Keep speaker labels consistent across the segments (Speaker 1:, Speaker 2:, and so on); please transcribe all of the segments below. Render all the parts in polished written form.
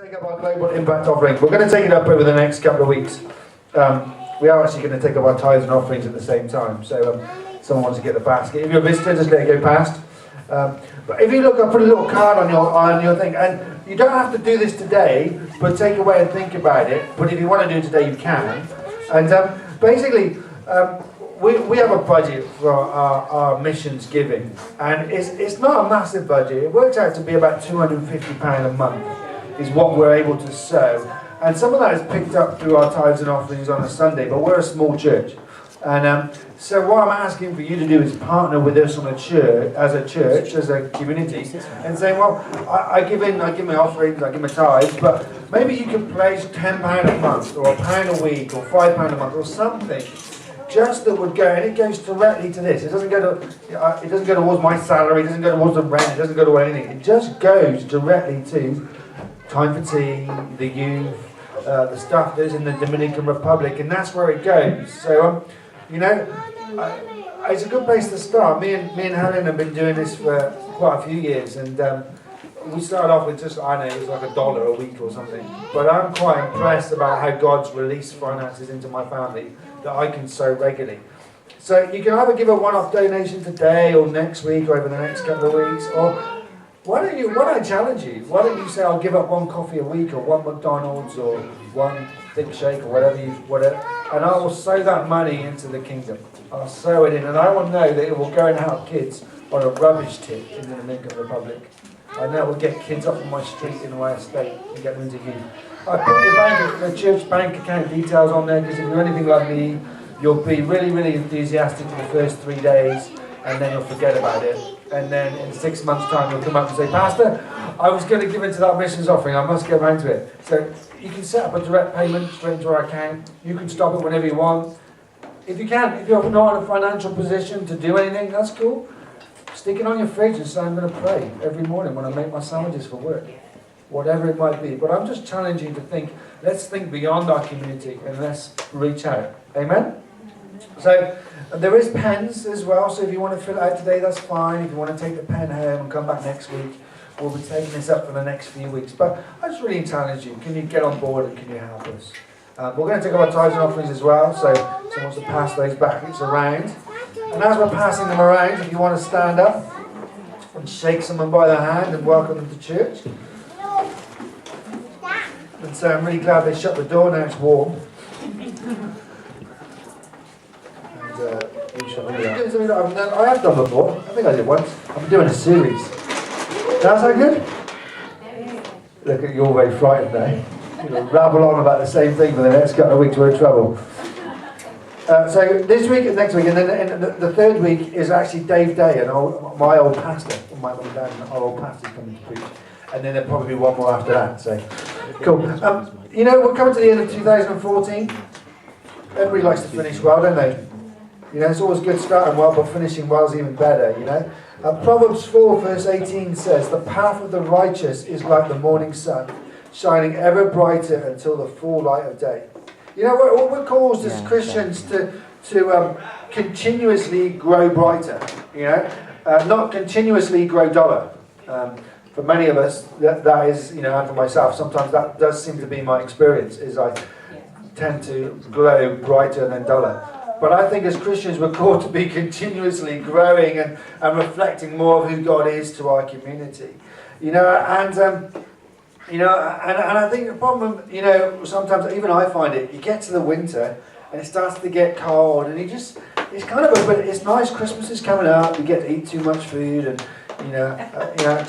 Speaker 1: Take up our global impact offering. We're going to take it up over the next couple of weeks. We are actually going to take up our tithes and offerings at the same time. So someone wants to get the basket. If you're a visitor, just let it go past. But if you look, I'll put a little card on your thing, and you don't have to do this today, but take away and think about it. But if you want to do it today, you can. And basically, we have a budget for our missions giving, and it's not a massive budget. It works out to be about £250 a month is what we're able to sow. And some of that is picked up through our tithes and offerings on a Sunday, but we're a small church. And so what I'm asking for you to do is partner with us on as a community, and say, well, I give my offerings, I give my tithes, but maybe you can place £10 a month, or £1 a week, or £5 a month, or something, just that would go, and it goes directly to this. It doesn't go towards my salary, it doesn't go towards the rent, it doesn't go to anything. It just goes directly to Time for Tea, the youth, the stuff that's in the Dominican Republic, and that's where it goes. So, it's a good place to start. Me and Helen have been doing this for quite a few years, and we started off with just, it was like $1 a week or something. But I'm quite impressed about how God's released finances into my family that I can sow regularly. So you can either give a one-off donation today or next week or over the next couple of weeks, or why don't I challenge you? Why don't you say, I'll give up one coffee a week, or one McDonald's, or one thick shake, or whatever, and I will sow that money into the kingdom. I'll sow it in, and I will know that it will go and help kids on a rubbish tip in the Dominican Republic. I know it will get kids off of my street in my estate and get them into youth. I put the church bank account details on there, because if you're anything like me, you'll be really, really enthusiastic for the first 3 days, and then you'll forget about it. And then in 6 months' time, you'll come up and say, Pastor, I was going to give into that missions offering, I must get around to it. So you can set up a direct payment straight into our account. You can stop it whenever you want. If you're not in a financial position to do anything, that's cool. Stick it on your fridge and say, I'm going to pray every morning when I make my sandwiches for work. Whatever it might be. But I'm just challenging you to think, let's think beyond our community and let's reach out. Amen? So there is pens as well, so if you want to fill it out today, that's fine. If you want to take the pen home and come back next week, we'll be taking this up for the next few weeks. But I just really challenge you, can you get on board and can you help us? We're going to take our tithes and offerings as well, so someone wants to pass those baskets around. And as we're passing them around, if you want to stand up and shake someone by the hand and welcome them to church. And so I'm really glad they shut the door, now it's warm. I have done before. I think I did once. I'm doing a series. That sound good? Look at you all very frightened now. You'll rabble on about the same thing for the next couple of weeks. We're in trouble. So this week and next week, and then the third week is actually Dave Day, and my old pastor, my mum and dad, and our old pastor's coming to preach. And then there'll probably be one more after that. So cool. We're coming to the end of 2014. Everybody likes to finish well, don't they? It's always good starting well, but finishing well is even better, Proverbs 4 verse 18 says, the path of the righteous is like the morning sun, shining ever brighter until the full light of day. We're caused as Christians to continuously grow brighter, not continuously grow duller. For many of us, that is, and for myself, sometimes that does seem to be my experience, is I tend to glow brighter than duller. But I think as Christians we're called to be continuously growing and reflecting more of who God is to our community. And I think the problem, sometimes even I find it, you get to the winter and it starts to get cold and it's kind of it's nice, Christmas is coming up, you get to eat too much food and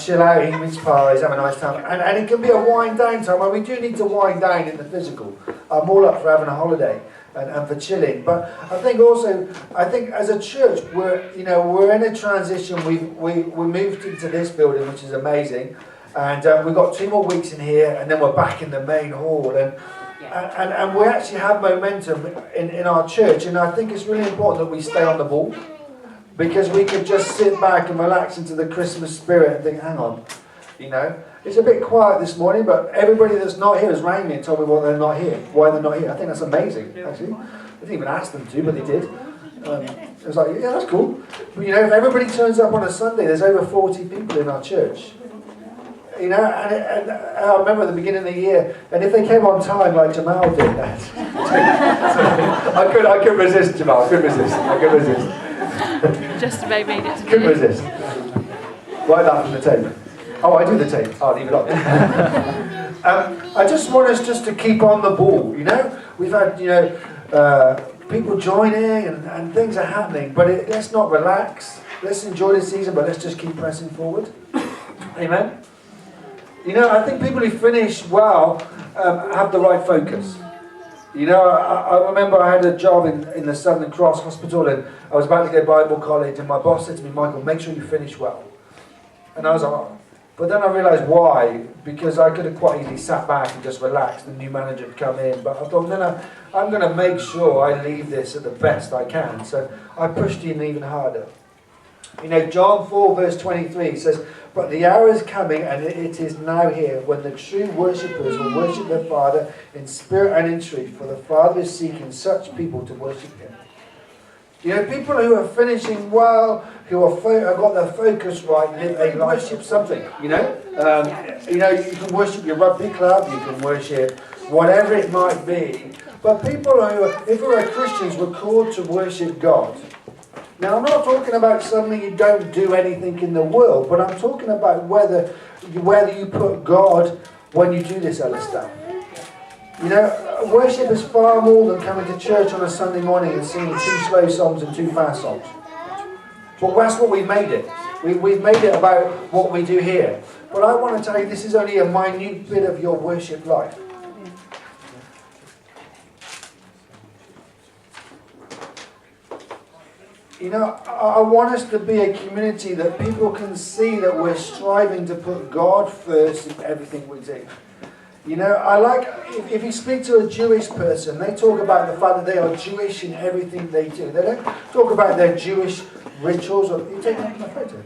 Speaker 1: chill out, eat mince pies, have a nice time. And it can be a wind down time, and we do need to wind down in the physical. I'm all up for having a holiday. And for chilling, but I think as a church we're in a transition. We moved into this building, which is amazing, and we've got 2 more weeks in here, and then we're back in the main hall, and we actually have momentum in our church, and I think it's really important that we stay on the ball, because we could just sit back and relax into the Christmas spirit and think, hang on, It's a bit quiet this morning, but everybody that's not here has rang me and told me why they're not here. I think that's amazing, actually. I didn't even ask them to, but they did. It was like, yeah, that's cool. But if everybody turns up on a Sunday, there's over 40 people in our church. You know, and I remember at the beginning of the year, and if they came on time like Jamal did that, I couldn't resist, Jamal. I couldn't resist.
Speaker 2: Just about made it.
Speaker 1: Couldn't resist. Write that from the tape. Oh, I do the tape. I'll leave it on. I just want us just to keep on the ball. You know, we've had people joining and things are happening, but let's not relax. Let's enjoy this season, but let's just keep pressing forward. Amen. You know, I think people who finish well have the right focus. You know, I remember I had a job in the Southern Cross Hospital, and I was about to go to Bible college, and my boss said to me, Michael, make sure you finish well. And I was like, oh. But then I realised why, because I could have quite easily sat back and just relaxed. The new manager had come in, but I thought, no, I'm going to make sure I leave this at the best I can. So I pushed in even harder. You know, John 4 verse 23 says, but the hour is coming, and it is now here, when the true worshippers will worship their Father in spirit and in truth, for the Father is seeking such people to worship Him. You know, people who are finishing well, who have got their focus right, they worship something, you know. You can worship your rugby club, you can worship whatever it might be. But people who, if we're Christians, we're called to worship God. Now, I'm not talking about suddenly you don't do anything in the world, but I'm talking about whether you put God when you do this other stuff. You know, worship is far more than coming to church on a Sunday morning and singing 2 slow songs and 2 fast songs. But that's what we've made it. We've made it about what we do here. But I want to tell you, this is only a minute bit of your worship life. You know, I want us to be a community that people can see that we're striving to put God first in everything we do. You know, I like, if you speak to a Jewish person, they talk about the fact that they are Jewish in everything they do. They don't talk about their Jewish rituals, or you take my photo.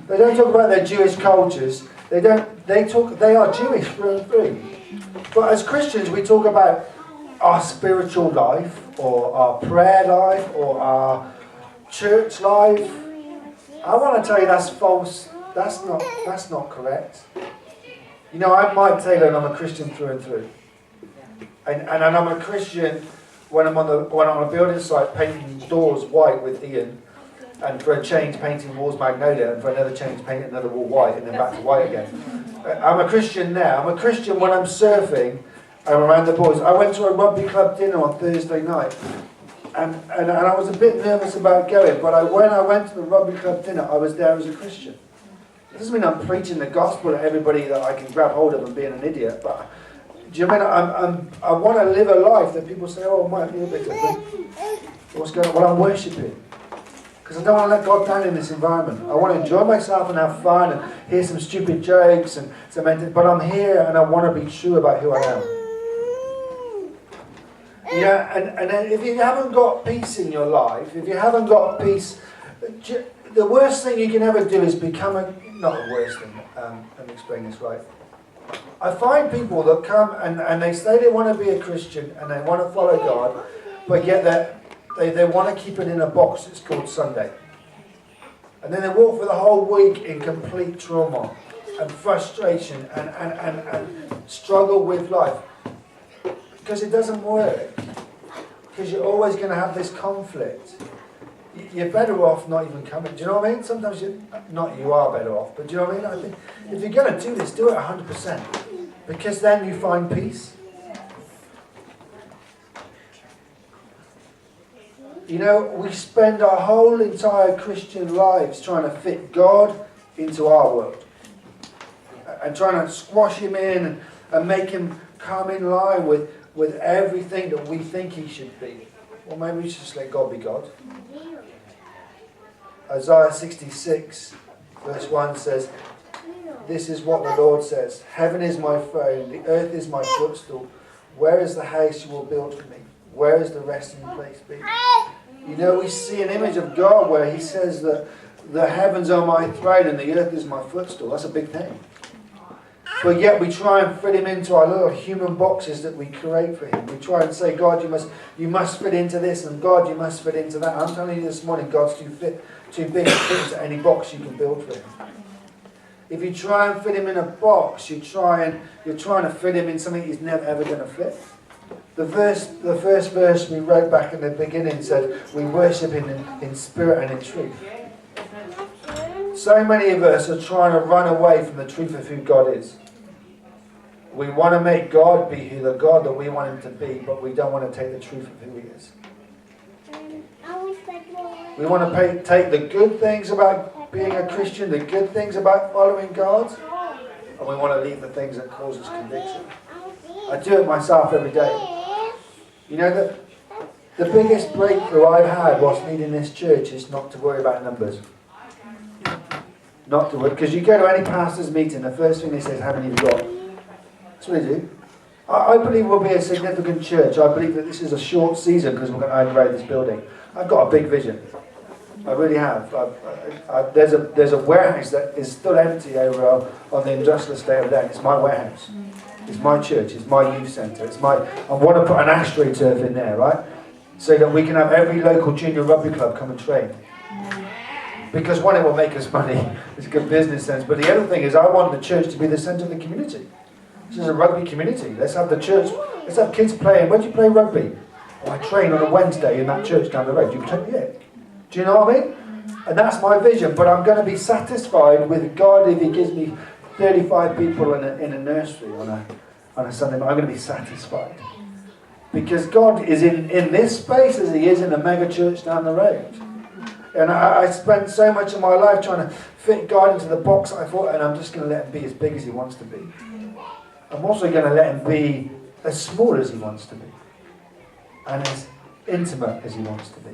Speaker 1: They don't talk about their Jewish cultures. They are Jewish through and through. But as Christians, we talk about our spiritual life, or our prayer life, or our church life. I want to tell you that's false. That's not correct. You know, I'm Mike Taylor, and I'm a Christian through and through. And I'm a Christian when I'm on a building site painting doors white with Ian, and for a change painting walls magnolia, and for another change painting another wall white, and then back to white again. I'm a Christian now. I'm a Christian when I'm surfing and around the boys. I went to a rugby club dinner on Thursday night. And I was a bit nervous about going, but when I went to the rugby club dinner, I was there as a Christian. It doesn't mean I'm preaching the gospel to everybody that I can grab hold of and being an idiot, but do you know what I mean? I want to live a life that people say, oh, it might be a bit different. What's going on? Well, I'm worshipping. Because I don't want to let God down in this environment. I want to enjoy myself and have fun and hear some stupid jokes, but I'm here and I want to be true about who I am. Yeah, and then if you haven't got peace in your life, if you haven't got peace, the worst thing you can ever do is become not the worst thing, let me explain this right. I find people that come and they say they want to be a Christian and they want to follow God, but yet they want to keep it in a box that's called Sunday. And then they walk for the whole week in complete trauma and frustration and struggle with life. Because it doesn't work. Because you're always going to have this conflict. You're better off not even coming. Do you know what I mean? Sometimes you are better off. But do you know what I mean? I think if you're going to do this, do it 100%. Because then you find peace. You know, we spend our whole entire Christian lives trying to fit God into our world. And trying to squash him in and make him come in line with everything that we think he should be. Well, maybe we should just let God be God. Isaiah 66 verse 1 says, this is what the Lord says, heaven is my throne, the earth is my footstool. Where is the house you will build for me? Where is the resting place be? You know, we see an image of God where he says that the heavens are my throne and the earth is my footstool. That's a big thing. But yet we try and fit him into our little human boxes that we create for him. We try and say, God, you must fit into this, and God, you must fit into that. I'm telling you this morning, God's too big to fit into any box you can build for him. If you try and fit him in a box, you're trying to fit him in something he's never ever going to fit. The first verse we wrote back in the beginning said, we worship him in spirit and in truth. So many of us are trying to run away from the truth of who God is. We want to make God be the God that we want him to be, but we don't want to take the truth of who he is. We want to take the good things about being a Christian, the good things about following God, and we want to leave the things that cause us conviction. I do it myself every day. You know, the biggest breakthrough I've had whilst leading this church is not to worry about numbers. Not to worry, because you go to any pastor's meeting, the first thing they say is, how many have you got? That's what they do. I believe we'll be a significant church. I believe that this is a short season because we're going to upgrade this building. I've got a big vision. I really have. There's a warehouse that is still empty over on the industrial estate over there. It's my warehouse. It's my church. It's my youth centre. I want to put an AstroTurf in there, right? So that we can have every local junior rugby club come and train. Because one, it will make us money. It's a good business sense. But the other thing is I want the church to be the centre of the community. This is a rugby community. Let's have the church. Let's have kids playing. Where do you play rugby? Oh, I train on a Wednesday in that church down the road. Do you train? Yeah. Do you know what I mean? And that's my vision. But I'm going to be satisfied with God if he gives me 35 people in a nursery on a Sunday. I'm going to be satisfied. Because God is in this space as he is in a mega church down the road. And I spent so much of my life trying to fit God into the box I thought, and I'm just going to let him be as big as he wants to be. I'm also going to let him be as small as he wants to be. And as intimate as he wants to be.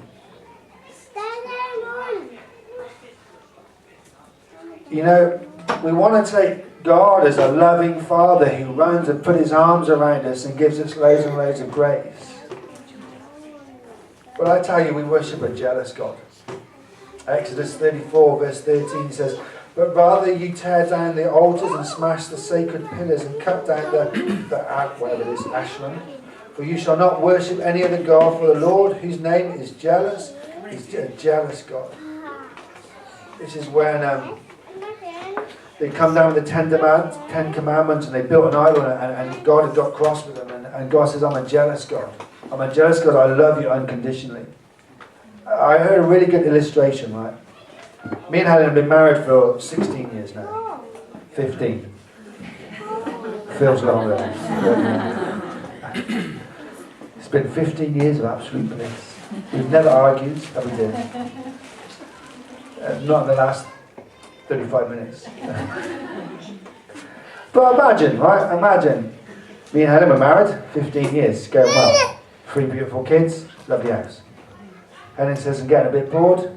Speaker 1: You know, we want to take God as a loving Father who runs and puts his arms around us and gives us loads and loads of grace. But I tell you, we worship a jealous God. Exodus 34 verse 13 says, but rather you tear down the altars and smash the sacred pillars and cut down whatever it is, Ashram. For you shall not worship any other God, for the Lord, whose name is jealous, is a jealous God. This is when they come down with the Ten Commandments and they built an idol and God had got cross with them. And God says, I'm a jealous God. I'm a jealous God. I love you unconditionally. I heard a really good illustration, right? Me and Helen have been married for 16 years now. 15. Feels longer. It's been 15 years of absolute bliss. We've never argued, have we did? Not in the last 35 minutes. But imagine, right? Imagine. Me and Helen were married, 15 years, going well. 3 beautiful kids, lovely house. Helen says, I'm getting a bit bored.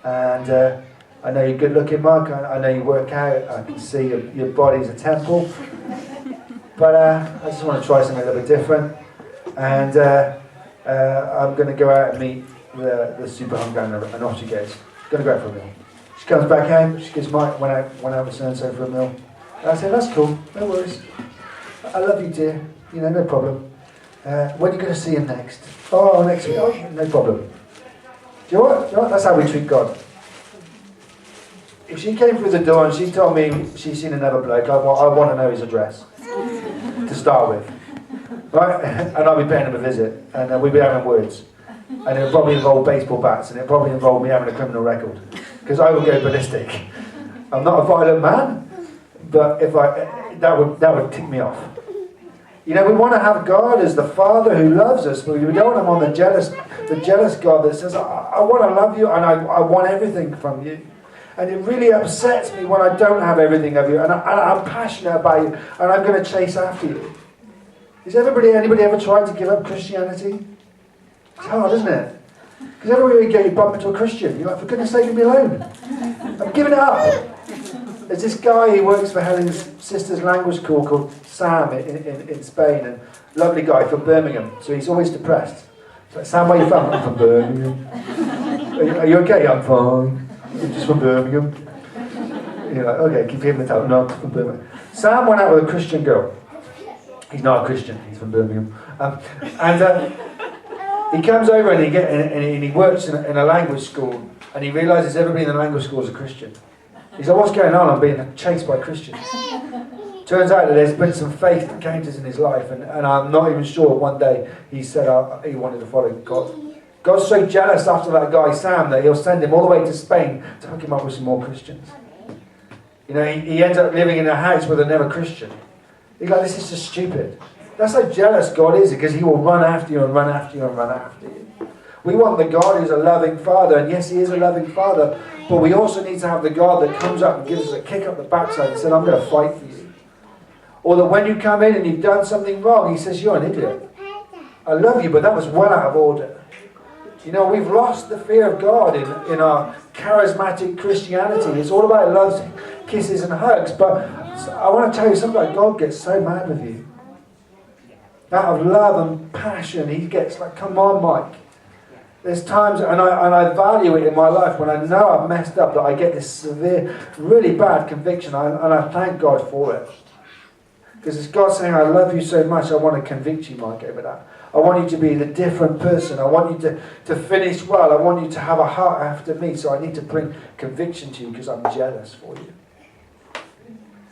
Speaker 1: And I know you're good looking, Mark. I know you work out. I can see your body's a temple. But I just want to try something a little bit different. And I'm going to go out and meet the super hungry, and off she goes. Going to go out for a meal. She comes back home. She goes, Mike, went out with so-and-so for a meal. And I said, that's cool. No worries. I love you, dear. You know, no problem. When are you going to see him next? Oh, next week. Oh, no problem. Do you know what? That's how we treat God. If she came through the door and she told me she's seen another bloke, I want to know his address to start with, right? And I'll be paying him a visit, and we'll be having words, and it'll probably involve baseball bats, and it'll probably involve me having a criminal record, because I will go ballistic. I'm not a violent man, but that would tick me off. You know, we want to have God as the Father who loves us, but we don't want him on the jealous God that says, I want to love you and I want everything from you. And it really upsets me when I don't have everything of you, and I'm passionate about you, and I'm going to chase after you. Has anybody ever tried to give up Christianity? It's hard, isn't it? Because everywhere you go, you bump into a Christian. You're like, for goodness sake, leave me alone. I'm giving it up. There's this guy who works for Helen's sister's language school called Sam in Spain, and lovely guy from Birmingham, so he's always depressed. It's like, Sam, where are you from? I'm from Birmingham. Are you okay? I'm fine. You're just from Birmingham. You're like, okay, keep him the towel. No, I'm from Birmingham. Sam went out with a Christian girl. He's not a Christian, he's from Birmingham. He comes over and he works in a language school, and he realises everybody in the language school is a Christian. He said, what's going on? I'm being chased by Christians. Turns out that there's been some faith encounters in his life, and I'm not even sure one day he said he wanted to follow God. God's so jealous after that guy Sam that he'll send him all the way to Spain to hook him up with some more Christians. You know, he ends up living in a house with another Christian. He's like, this is just stupid. That's how jealous God is, because he will run after you and run after you and run after you. We want the God who's a loving Father, and yes, he is a loving Father, but we also need to have the God that comes up and gives us a kick up the backside and says, I'm going to fight for you. Or that when you come in and you've done something wrong, he says, you're an idiot. I love you, but that was well out of order. You know, we've lost the fear of God in our charismatic Christianity. It's all about loves, kisses and hugs. But I want to tell you something, like God gets so mad with you. Out of love and passion, he gets like, come on, Mike. There's times, and I value it in my life when I know I've messed up, that I get this severe, really bad conviction, and I thank God for it. Because it's God saying, I love you so much, I want to convict you, Mike, over that. I want you to be the different person. I want you to finish well. I want you to have a heart after me, so I need to bring conviction to you because I'm jealous for you.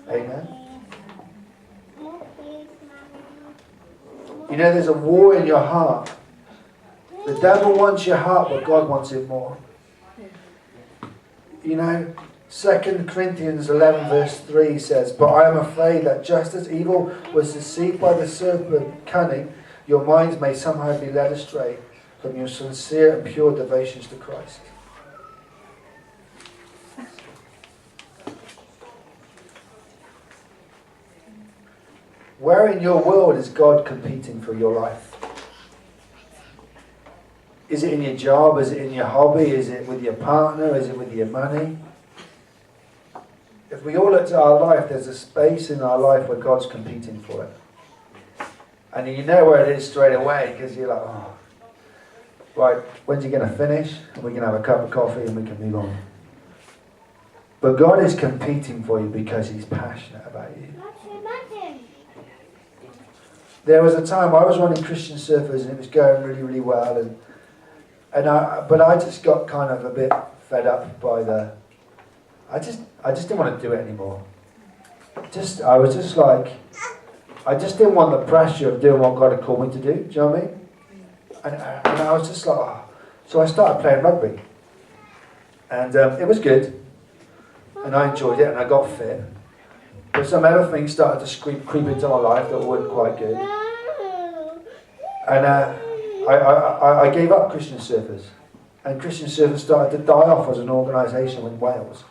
Speaker 1: Amen. You know, there's a war in your heart. The devil wants your heart, but God wants it more. You know, 2 Corinthians 11 verse 3 says, but I am afraid that just as evil was deceived by the serpent cunning, your minds may somehow be led astray from your sincere and pure devotions to Christ. Where in your world is God competing for your life? Is it in your job? Is it in your hobby? Is it with your partner? Is it with your money? If we all look at our life, there's a space in our life where God's competing for it. And you know where it is straight away, because you're like, oh, right, when's he going to finish? And we can have a cup of coffee and we can move on. But God is competing for you because he's passionate about you. There was a time I was running Christian Surfers and it was going really, really well. But I just got kind of a bit fed up by I just didn't want to do it anymore. I was just like, I just didn't want the pressure of doing what God had called me to do. Do you know what I mean? And I was just like, oh. So I started playing rugby. And it was good. And I enjoyed it and I got fit. But some other things started to creep into my life that weren't quite good. And I gave up Christian Surfers. And Christian Surfers started to die off as an organisation in Wales.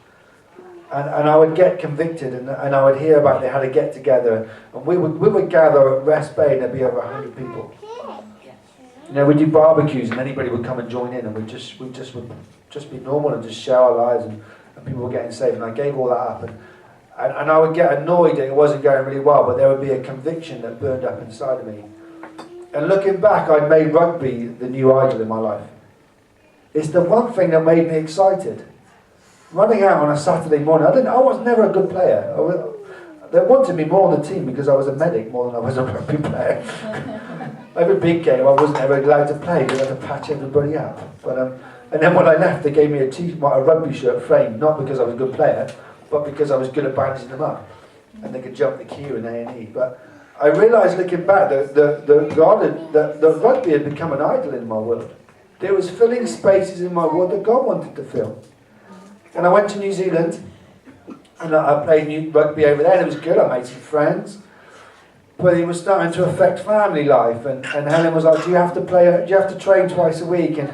Speaker 1: And I would get convicted and I would hear about they had a get together. And we would gather at Rest Bay and there'd be over 100 people. You know, we'd do barbecues and anybody would come and join in and we'd just be normal and just share our lives and people were getting saved. And I gave all that up. And I would get annoyed that it wasn't going really well, but there would be a conviction that burned up inside of me. And looking back, I made rugby the new idol in my life. It's the one thing that made me excited. Running out on a Saturday morning, I was never a good player. They wanted me more on the team because I was a medic more than I was a rugby player. Every big game, I wasn't ever allowed to play because I had to patch everybody up. And then when I left, they gave me a rugby shirt framed, not because I was a good player, but because I was good at bandaging them up. And they could jump the queue in A&E. But I realised looking back that the rugby had become an idol in my world. There was filling spaces in my world that God wanted to fill. And I went to New Zealand and I played rugby over there and it was good. I made some friends. But it was starting to affect family life. And Helen was like, do you have to train twice a week? And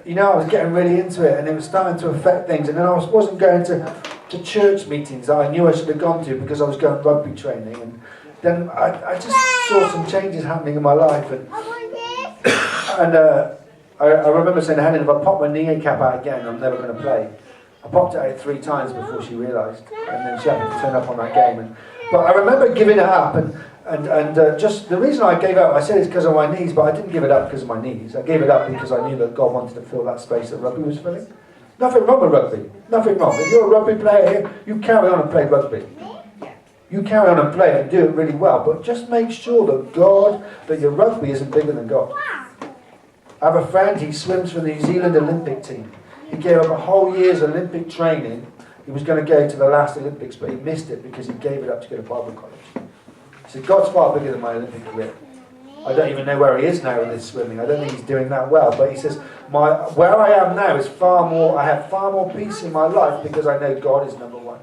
Speaker 1: you know, I was getting really into it and it was starting to affect things. And then I wasn't going to church meetings that I knew I should have gone to because I was going rugby training. And then I just saw some changes happening in my life. And I remember saying to Helen, if I pop my kneecap out again, I'm never going to play. I popped it out 3 times before she realised. And then she happened to turn up on that game. But I remember giving it up. And just the reason I gave up, I said it's because of my knees, but I didn't give it up because of my knees. I gave it up because I knew that God wanted to fill that space that rugby was filling. Nothing wrong with rugby. Nothing wrong. If you're a rugby player here, you carry on and play rugby. You carry on and play it and do it really well. But just make sure that your rugby isn't bigger than God. I have a friend, he swims for the New Zealand Olympic team. He gave up a whole year's Olympic training He was going to go to the last Olympics, but he missed it because he gave it up to go to Bible college. He said, God's far bigger than my Olympic career. I don't even know where he is now with his swimming. I don't think he's doing that well. But he says, where I am now is far more, I have far more peace in my life because I know God is number one.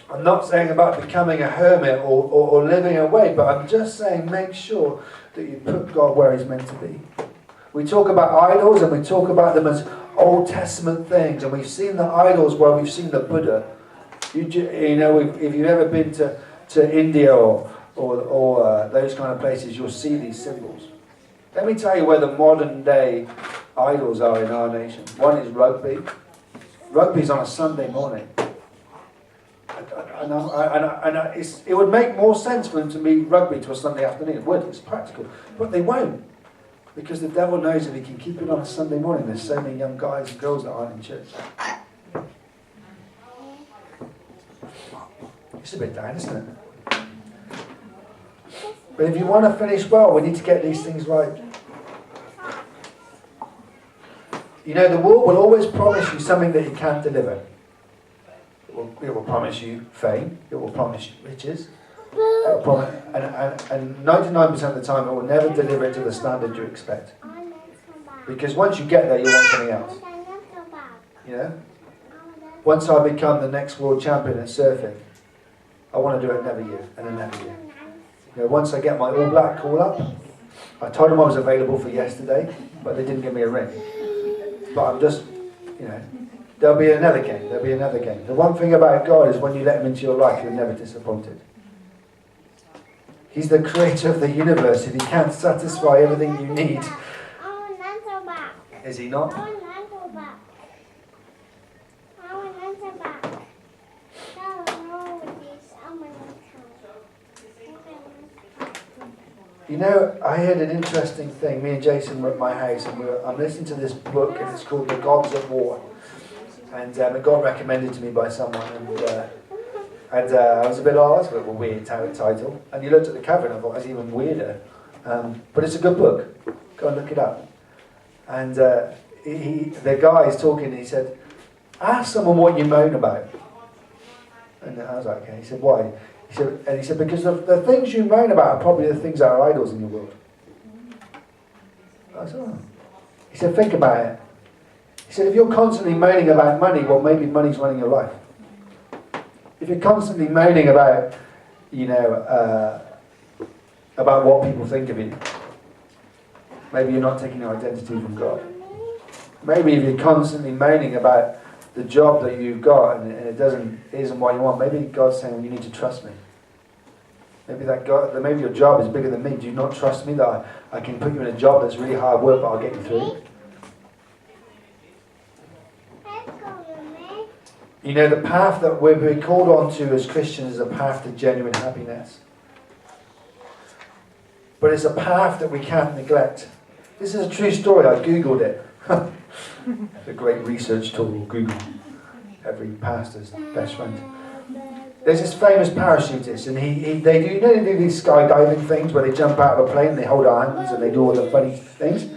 Speaker 1: I'm not saying about becoming a hermit or living away, but I'm just saying make sure that you put God where he's meant to be. We talk about idols and we talk about them as Old Testament things, and we've seen the idols where we've seen the Buddha. You know, if you've ever been to India or those kind of places, you'll see these symbols. Let me tell you where the modern day idols are in our nation. One is rugby. Rugby's on a Sunday morning. It would make more sense for them to move rugby to a Sunday afternoon. It would, it's practical. But they won't. Because the devil knows if he can keep it on a Sunday morning, there's so many young guys and girls that aren't in church. It's a bit down, isn't it? But if you want to finish well, we need to get these things right. You know, the world will always promise you something that it can't deliver. It will promise you fame. It will promise you riches. It will promise, and 99% of the time, it will never deliver it to the standard you expect. Because once you get there, you want something else. You know? Once I become the next world champion at surfing, I want to do it another year and another year. You know, once I get my All Black call up, I told them I was available for yesterday, but they didn't give me a ring. But I'm just, you know, there'll be another game. There'll be another game. The one thing about God is when you let him into your life, you're never disappointed. He's the creator of the universe. If he can't satisfy everything you need, is he not? You know, I heard an interesting thing. Me and Jason were at my house, and I'm listening to this book, and it's called The Gods of War. And it got recommended to me by someone, and I was a bit that's a bit of a weird title. And you looked at the cover, and I thought that's even weirder. But it's a good book. Go and look it up. And the guy is talking, and he said, "Ask someone what you moan about." And I was like, "Okay." He said, "Why?" He said, because the things you moan about are probably the things that are idols in your world. I said, "Oh." He said, "Think about it." He said, if you're constantly moaning about money, well, maybe money's running your life. If you're constantly moaning about, you know, about what people think of you, maybe you're not taking your identity from God. Maybe if you're constantly moaning about the job that you've got and it isn't what you want, maybe God's saying, well, you need to trust me. Maybe maybe your job is bigger than me. Do you not trust me that I can put you in a job that's really hard work, but I'll get you through? You know, the path that we're being called onto as Christians is a path to genuine happiness. But it's a path that we can't neglect. This is a true story. I Googled it. It's a great research tool, Google. Every pastor's best friend. There's this famous parachutist, and they do these skydiving things where they jump out of a plane and they hold hands and they do all the funny things.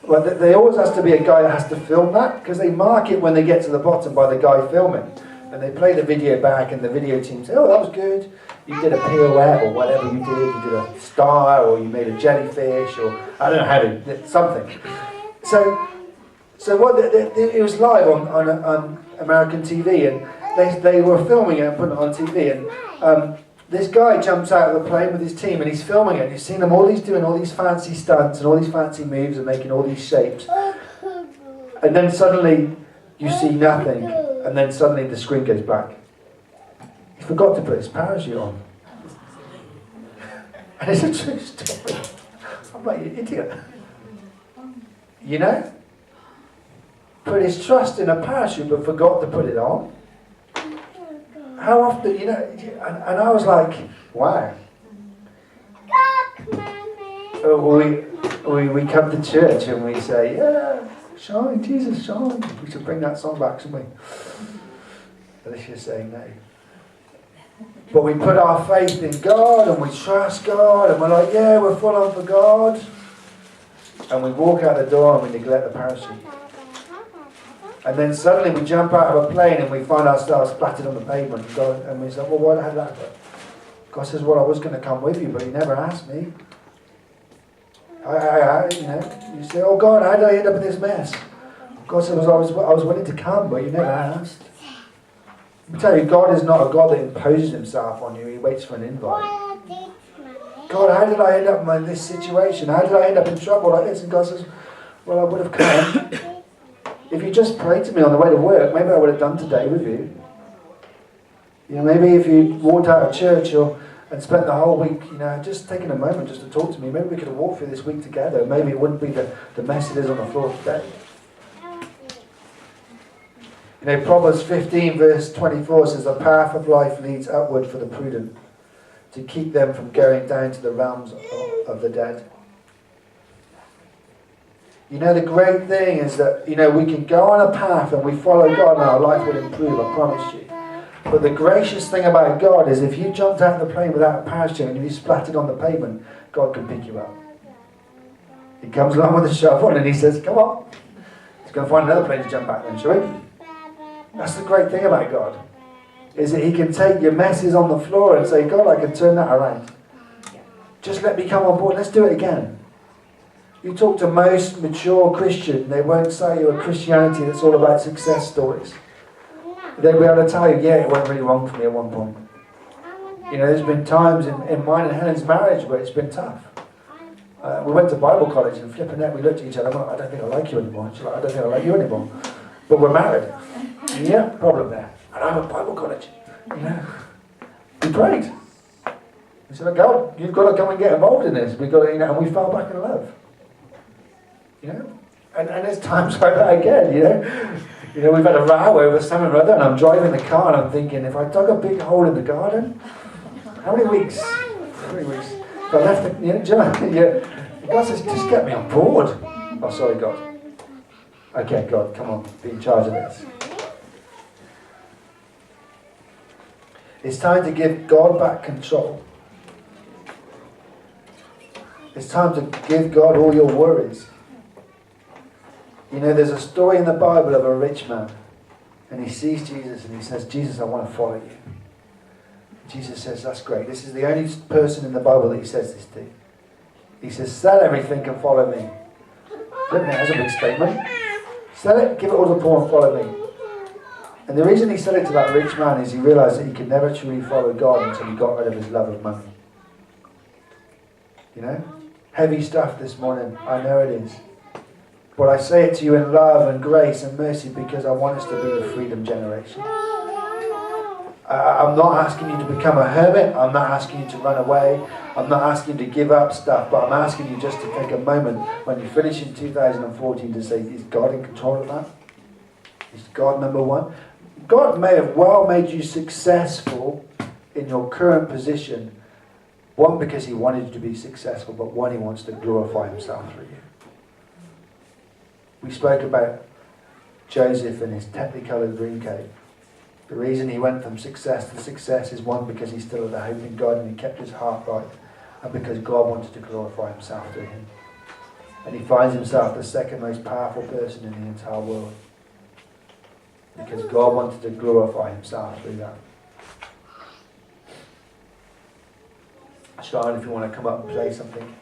Speaker 1: Well, there always has to be a guy that has to film that, because they mark it when they get to the bottom by the guy filming. And they play the video back, and the video team say, "Oh, that was good. You did a pirouette or whatever you did. You did a star, or you made a jellyfish, or I don't know how to something." So what? It was live on American TV, and they were filming it and putting it on TV. And this guy jumps out of the plane with his team, and he's filming it. And you've seen them doing all these fancy stunts and all these fancy moves and making all these shapes. And then suddenly you see nothing, and then suddenly the screen goes black. He forgot to put his parachute on. And it's a true story. I'm like, you idiot. You know? Put his trust in a parachute but forgot to put it on. How often, you know, and I was like, wow. We come to church and we say, yeah, shine, Jesus, shine. We should bring that song back, shouldn't we? Alicia's saying no. But we put our faith in God and we trust God and we're like, yeah, we're full on for God. And we walk out the door and we neglect the parachute. And then suddenly we jump out of a plane and we find ourselves splattered on the pavement. And we say, well, why did that happen? God says, well, I was going to come with you, but you never asked me. You say, oh God, how did I end up in this mess? God says, I was willing to come, but you never asked. Let me tell you, God is not a God that imposes himself on you. He waits for an invite. God, how did I end up in this situation? How did I end up in trouble like this? And God says, well, I would have come. If you just prayed to me on the way to work, maybe I would have done today with you. Maybe if you walked out of church and spent the whole week, just taking a moment just to talk to me, maybe we could have walked through this week together. Maybe it wouldn't be the mess it is on the floor today. Proverbs 15 verse 24 says, the path of life leads upward for the prudent, to keep them from going down to the realms of the dead. The great thing is that, we can go on a path and we follow God and our life will improve, I promise you. But the gracious thing about God is if you jumped out of the plane without a parachute and you splattered on the pavement, God can pick you up. He comes along with a shovel and he says, come on. He's going to find another plane to jump back then, shall we? That's the great thing about God, is that he can take your messes on the floor and say, God, I can turn that around. Just let me come on board. Let's do it again. You talk to most mature Christian, they won't say you a Christianity that's all about success stories. They'll be able to tell you, yeah, it went really wrong for me at one point. There's been times in mine and Helen's marriage where it's been tough. We went to Bible college and flipping out, we looked at each other, I don't think I like you anymore. She's like, I don't think I like you anymore. But we're married. Yeah, problem there. And I'm at Bible college. We prayed. We said, God, you've got to come and get involved in this. We've got to, and we fell back in love. And there's times like that again, we've had a row over something or other, and I'm driving the car and I'm thinking, if I dug a big hole in the garden, how many weeks? 3 weeks. If I left it, God says, just get me on board. Oh, sorry, God. Okay, God, come on, be in charge of this. It's time to give God back control. It's time to give God all your worries. There's a story in the Bible of a rich man, and he sees Jesus and he says, Jesus, I want to follow you. Jesus says, that's great. This is the only person in the Bible that he says this to. He says, sell everything and follow me. Look, that's a big statement. Sell it, give it all to the poor and follow me. And the reason he said it to that rich man is he realized that he could never truly follow God until he got rid of his love of money. Heavy stuff this morning, I know it is. But I say it to you in love and grace and mercy because I want us to be the freedom generation. I'm not asking you to become a hermit. I'm not asking you to run away. I'm not asking you to give up stuff. But I'm asking you just to take a moment when you finish in 2014 to say, is God in control of that? Is God number one? God may have well made you successful in your current position. One, because he wanted you to be successful, but one, he wants to glorify himself through you. We spoke about Joseph and his technicolored dream coat. The reason he went from success to success is one, because he still had a hope in God and he kept his heart right, and because God wanted to glorify himself through him. And he finds himself the second most powerful person in the entire world, because God wanted to glorify himself through that. Sean, if you want to come up and play something.